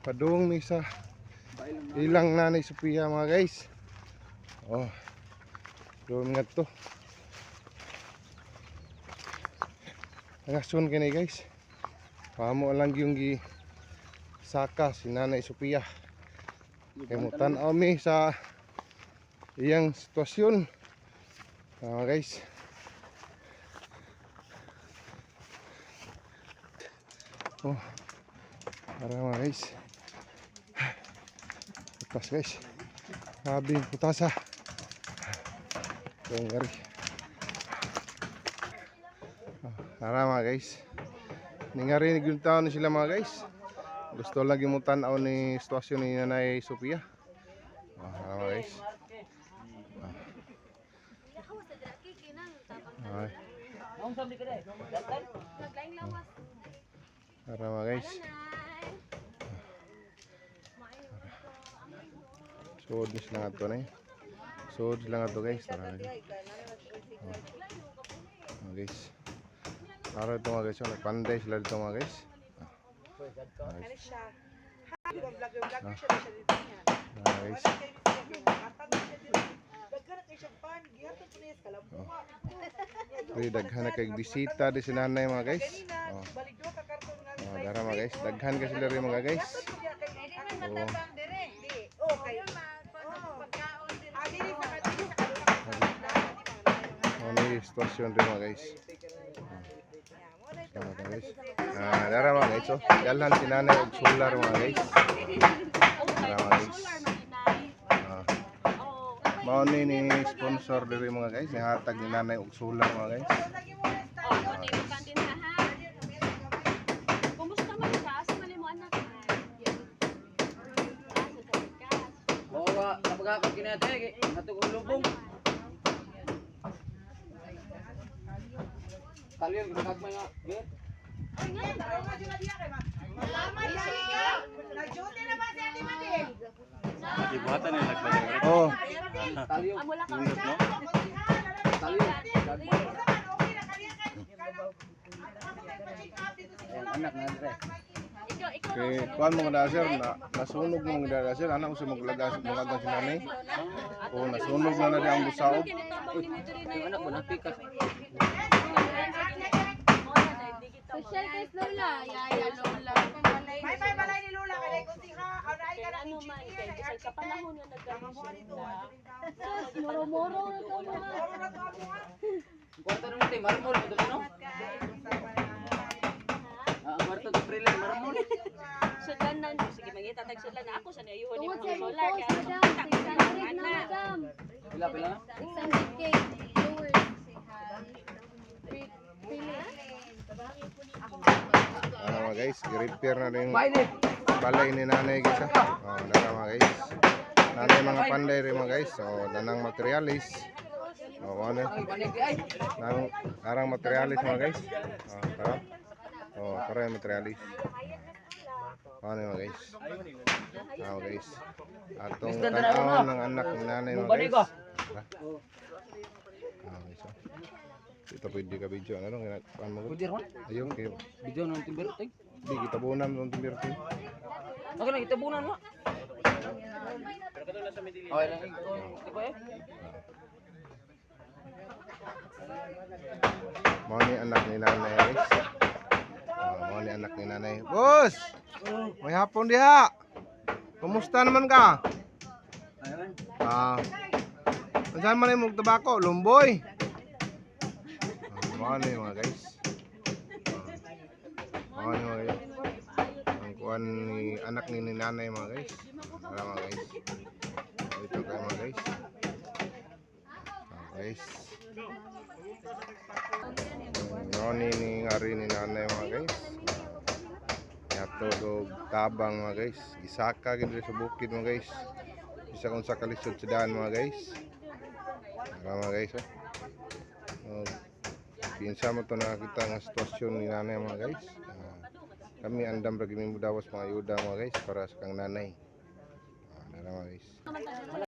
Padung ni sa ilang nanay Sophia mga guys. Oh. Doon nga to. Nangasun kini guys. Pamo lang yung saka si Nanay Sophia. Kaya mo tanaw mi sa iyang sitwasyon. Guys. Oh. Para mga guys. Putas guys. Sabi putasa. Yung gari. Para mga guys. Ningari yung taon sila mga guys. Gusto lagi mo tanaw ni sitwasyon ni Nanay Sophia. Para mga guys. Para mga guys. Suod na sila nga ito na eh. Suod sila nga ito guys. Guys. Para ito mga guys. Nagpanday sila dito mga guys. Guys. Daghan na kay bisita di si nanay mga guys. Dara mga guys. Daghan ka sila rin mga guys. Ano yung situasyon rin mga guys. Dara mga guys. Dalan si nanay og solar mga guys. Dara mga guys. Mao ni sponsor diri mga guys. Nihatag ni nanay og solar mga guys. Kumusta man ka? Asa man mo anak? Bawa napagakot kinete natugong lubong. Kalian gagmay nga. Ibuhatan nila nagbalik. Oh. Kalian. Amo lang ka. Kalian. Anak na dire. Kay kuan mo kada sir nasunog mo kada sir anak mo sa maglagas mga si nanay. Oh nasunog na di ang busaog. Anak mo napikas. Social case Lola, yaya Lola. May balay ni Lola kay ko siha, anay ka na Ano man kay sa panahon nga nagkakaroon sila. Moro-moro na to mga. Kwarto nung tay marmol mo to no? Ang kwarto to prele marmol. Sa tanan, sige mangita tag sila na ako sa nayuhon ni Tungod sa mga imong solar post, kaya madam, 600 na madam. Pila. 600k viewers. Mga guys, repair na rin Bayad. balay ni nanay guys. Dara mga guys. Nanay mga panday rin mga guys. Danang materialis. Ano? Narang materialis mga guys. Tara. Tara yung materialis. Ano mga guys? Guys. Atong tanaw ng anak ni nanay mga guys. Kita pwede ka video ano ginagawa mo? Pwede ron. Ayun kayo. Video nang timber tay. Di kita bunan ng timber ko. Okay lang kita bunan mo. Okay lang. Ito eh. Mau ni anak ni nanay guys. Mau ni anak ni nanay. Bos. May hapon diha. Kumusta naman ka? Saan man yung tabako? Lumboy. Mau ni mga guys. Mau ni mga guys. Ang kuan ni anak ni nanay mga guys. Para mga guys. Dito kayo mga guys. Guys. Noni ni ngari ni nanay mga guys. Yato do tabang mga guys. Isaka gid sa bukid mga guys. Isa kung sa kalisod sa daan mga guys. Mga guys pinsa mo to nakakita nga sitwasyon ni nanay mga guys. Kami andam ra gimi mudawas mga ayuda mga guys para sa kang nanay. Mga guys.